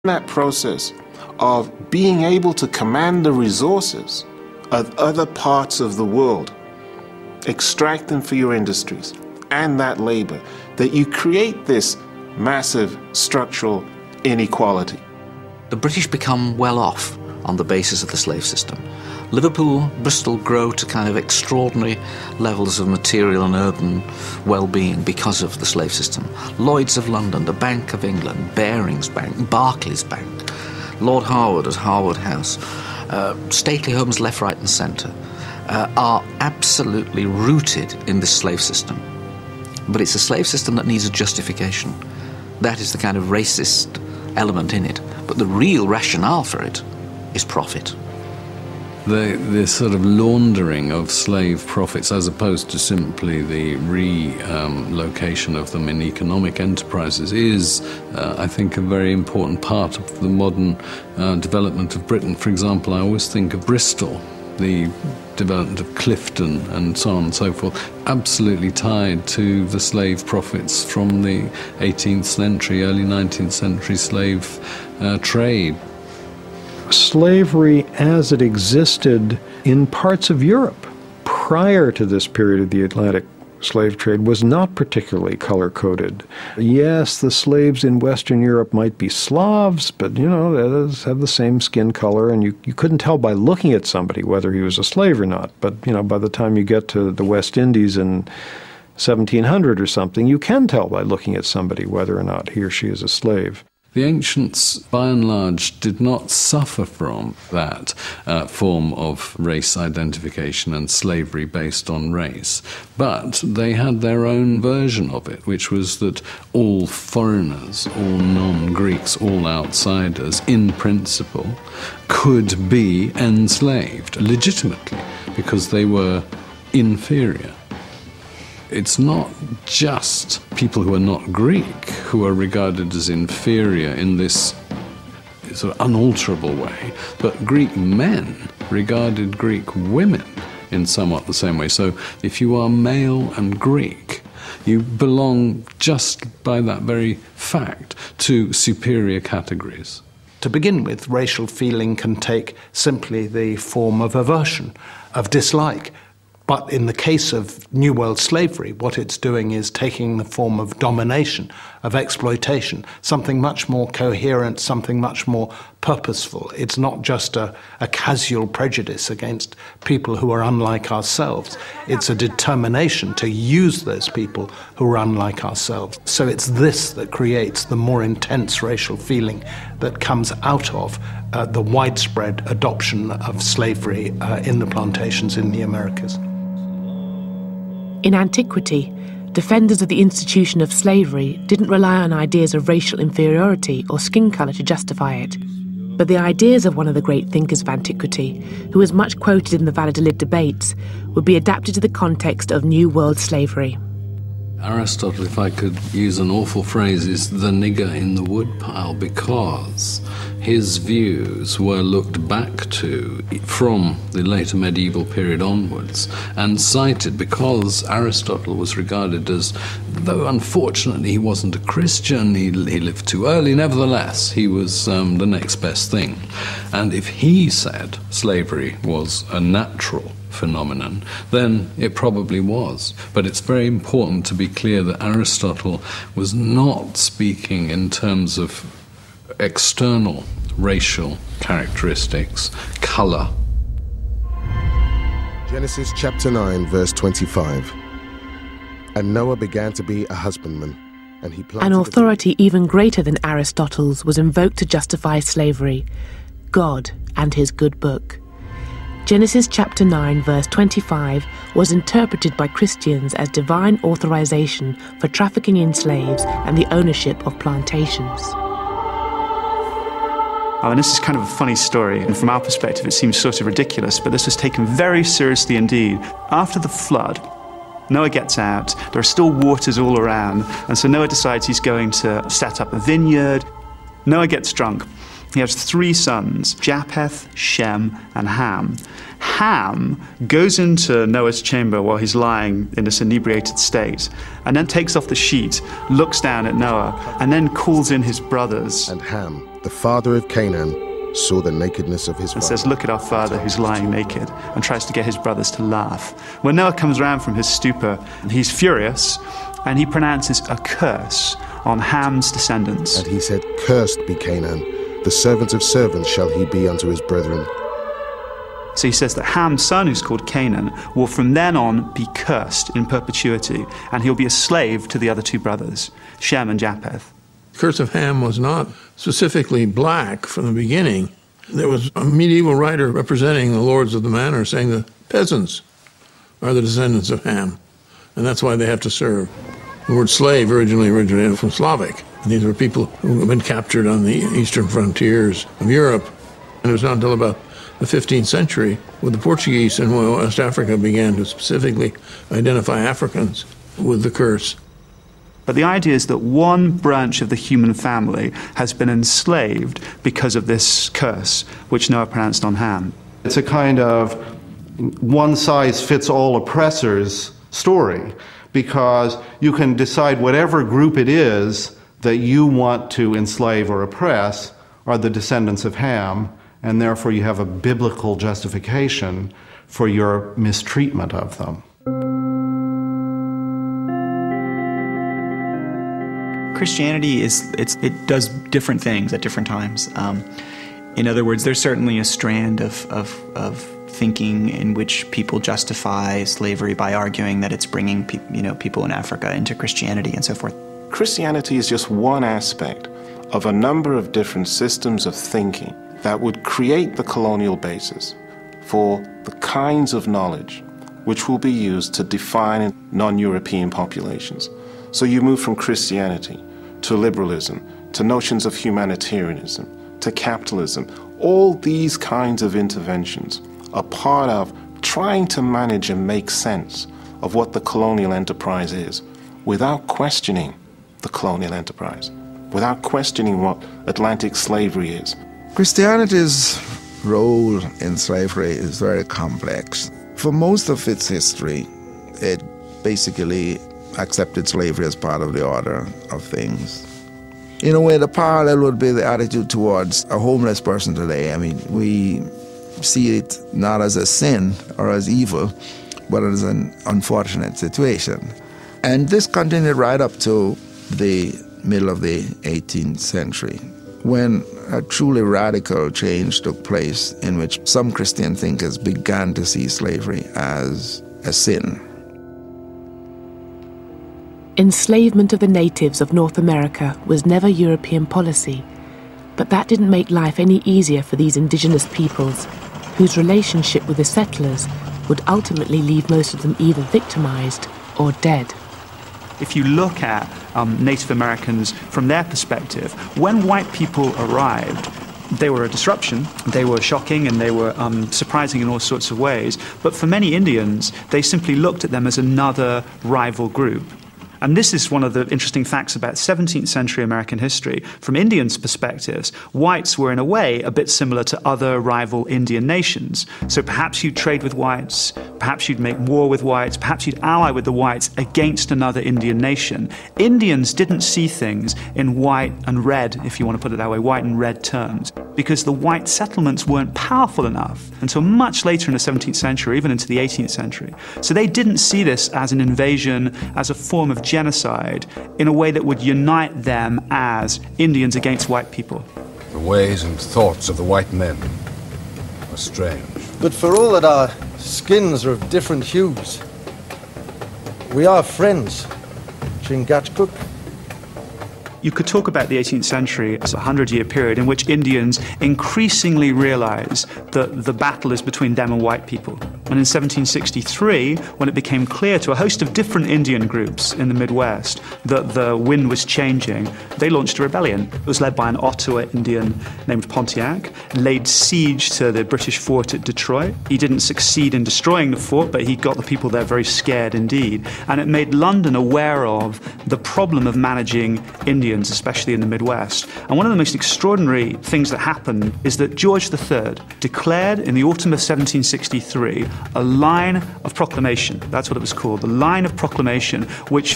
that process of being able to command the resources of other parts of the world, extract them for your industries and that labor, that you create this massive structural inequality. The British become well off on the basis of the slave system. Liverpool, Bristol grow to kind of extraordinary levels of material and urban well-being because of the slave system. Lloyd's of London, the Bank of England, Barings Bank, Barclays Bank, Lord Harwood at Harwood House, stately homes left, right and centre, are absolutely rooted in this slave system. But it's a slave system that needs a justification. That is the kind of racist element in it. But the real rationale for it is profit. The sort of laundering of slave profits, as opposed to simply the relocation of them in economic enterprises, is, I think, a very important part of the modern development of Britain. For example, I always think of Bristol, the development of Clifton and so on and so forth, absolutely tied to the slave profits from the 18th century, early 19th century slave trade. Slavery as it existed in parts of Europe prior to this period of the Atlantic slave trade was not particularly color-coded. Yes, the slaves in Western Europe might be Slavs, but, you know, they have the same skin color, and you couldn't tell by looking at somebody whether he was a slave or not. But, you know, by the time you get to the West Indies in 1700 or something, you can tell by looking at somebody whether or not he or she is a slave. The ancients, by and large, did not suffer from that form of race identification and slavery based on race, but they had their own version of it, which was that all foreigners, all non-Greeks, all outsiders, in principle, could be enslaved legitimately because they were inferior. It's not just people who are not Greek who are regarded as inferior in this sort of unalterable way, but Greek men regarded Greek women in somewhat the same way. So if you are male and Greek, you belong just by that very fact to superior categories. To begin with, racial feeling can take simply the form of aversion, of dislike. But in the case of New World slavery, what it's doing is taking the form of domination, of exploitation, something much more coherent, something much more purposeful. It's not just a casual prejudice against people who are unlike ourselves. It's a determination to use those people who are unlike ourselves. So it's this that creates the more intense racial feeling that comes out of the widespread adoption of slavery in the plantations in the Americas. In antiquity, defenders of the institution of slavery didn't rely on ideas of racial inferiority or skin colour to justify it, but the ideas of one of the great thinkers of antiquity, who was much quoted in the Valladolid debates, would be adapted to the context of New World slavery. Aristotle, if I could use an awful phrase, is the nigger in the woodpile, because his views were looked back to from the later medieval period onwards and cited because Aristotle was regarded as, though unfortunately he wasn't a Christian, he lived too early, nevertheless he was the next best thing. And if he said slavery was a natural phenomenon, then it probably was. But it's very important to be clear that Aristotle was not speaking in terms of external racial characteristics, colour. Genesis chapter 9, verse 25. And Noah began to be a husbandman, and he planted... An authority even greater than Aristotle's was invoked to justify slavery: God and his good book. Genesis chapter 9, verse 25 was interpreted by Christians as divine authorization for trafficking in slaves and the ownership of plantations. And this is kind of a funny story, and from our perspective it seems sort of ridiculous, but this was taken very seriously indeed. After the flood, Noah gets out, there are still waters all around, and so Noah decides he's going to set up a vineyard. Noah gets drunk. He has 3 sons, Japheth, Shem, and Ham. Ham goes into Noah's chamber while he's lying in this inebriated state, and then takes off the sheet, looks down at Noah, and then calls in his brothers. And Ham the father of Canaan saw the nakedness of his father. And says, look at our father who's lying naked, and tries to get his brothers to laugh. When Noah comes around from his stupor, he's furious, and he pronounces a curse on Ham's descendants. And he said, cursed be Canaan, the servant of servants shall he be unto his brethren. So he says that Ham's son, who's called Canaan, will from then on be cursed in perpetuity, and he'll be a slave to the other two brothers, Shem and Japheth. The curse of Ham was not specifically black from the beginning. There was a medieval writer representing the lords of the manor saying the peasants are the descendants of Ham, and that's why they have to serve. The word slave originally originated from Slavic. And these were people who had been captured on the eastern frontiers of Europe. And it was not until about the 15th century, when the Portuguese in West Africa began to specifically identify Africans with the curse. But the idea is that one branch of the human family has been enslaved because of this curse, which Noah pronounced on Ham. It's a kind of one-size-fits-all oppressors story, because you can decide whatever group it is that you want to enslave or oppress are the descendants of Ham, and therefore you have a biblical justification for your mistreatment of them. Christianity it does different things at different times. In other words, there's certainly a strand of thinking in which people justify slavery by arguing that it's bringing people in Africa into Christianity and so forth. Christianity is just one aspect of a number of different systems of thinking that would create the colonial basis for the kinds of knowledge which will be used to define non-European populations. So you move from Christianity to liberalism, to notions of humanitarianism, to capitalism. All these kinds of interventions are part of trying to manage and make sense of what the colonial enterprise is without questioning the colonial enterprise, without questioning what Atlantic slavery is. Christianity's role in slavery is very complex. For most of its history, it basically accepted slavery as part of the order of things. In a way, the parallel would be the attitude towards a homeless person today. I mean, we see it not as a sin or as evil, but as an unfortunate situation. And this continued right up to the middle of the 18th century, when a truly radical change took place in which some Christian thinkers began to see slavery as a sin. Enslavement of the natives of North America was never European policy, but that didn't make life any easier for these indigenous peoples, whose relationship with the settlers would ultimately leave most of them either victimized or dead. If you look at Native Americans from their perspective, when white people arrived, they were a disruption, they were shocking, and they were surprising in all sorts of ways. But for many Indians, they simply looked at them as another rival group. And this is one of the interesting facts about 17th century American history. From Indians' perspectives, whites were in a way a bit similar to other rival Indian nations. So perhaps you'd trade with whites, perhaps you'd make war with whites, perhaps you'd ally with the whites against another Indian nation. Indians didn't see things in white and red, if you want to put it that way, white and red terms, because the white settlements weren't powerful enough until much later in the 17th century, even into the 18th century. So they didn't see this as an invasion, as a form of genocide, in a way that would unite them as Indians against white people. The ways and thoughts of the white men are strange. But for all that our skins are of different hues, we are friends, Chingachgook. You could talk about the 18th century as a 100-year period in which Indians increasingly realize that the battle is between them and white people. And in 1763, when it became clear to a host of different Indian groups in the Midwest that the wind was changing, they launched a rebellion. It was led by an Ottawa Indian named Pontiac, laid siege to the British fort at Detroit. He didn't succeed in destroying the fort, but he got the people there very scared indeed. And it made London aware of the problem of managing Indians, especially in the Midwest. And one of the most extraordinary things that happened is that George III declared in the autumn of 1763 a line of proclamation. That's what it was called, the line of proclamation, which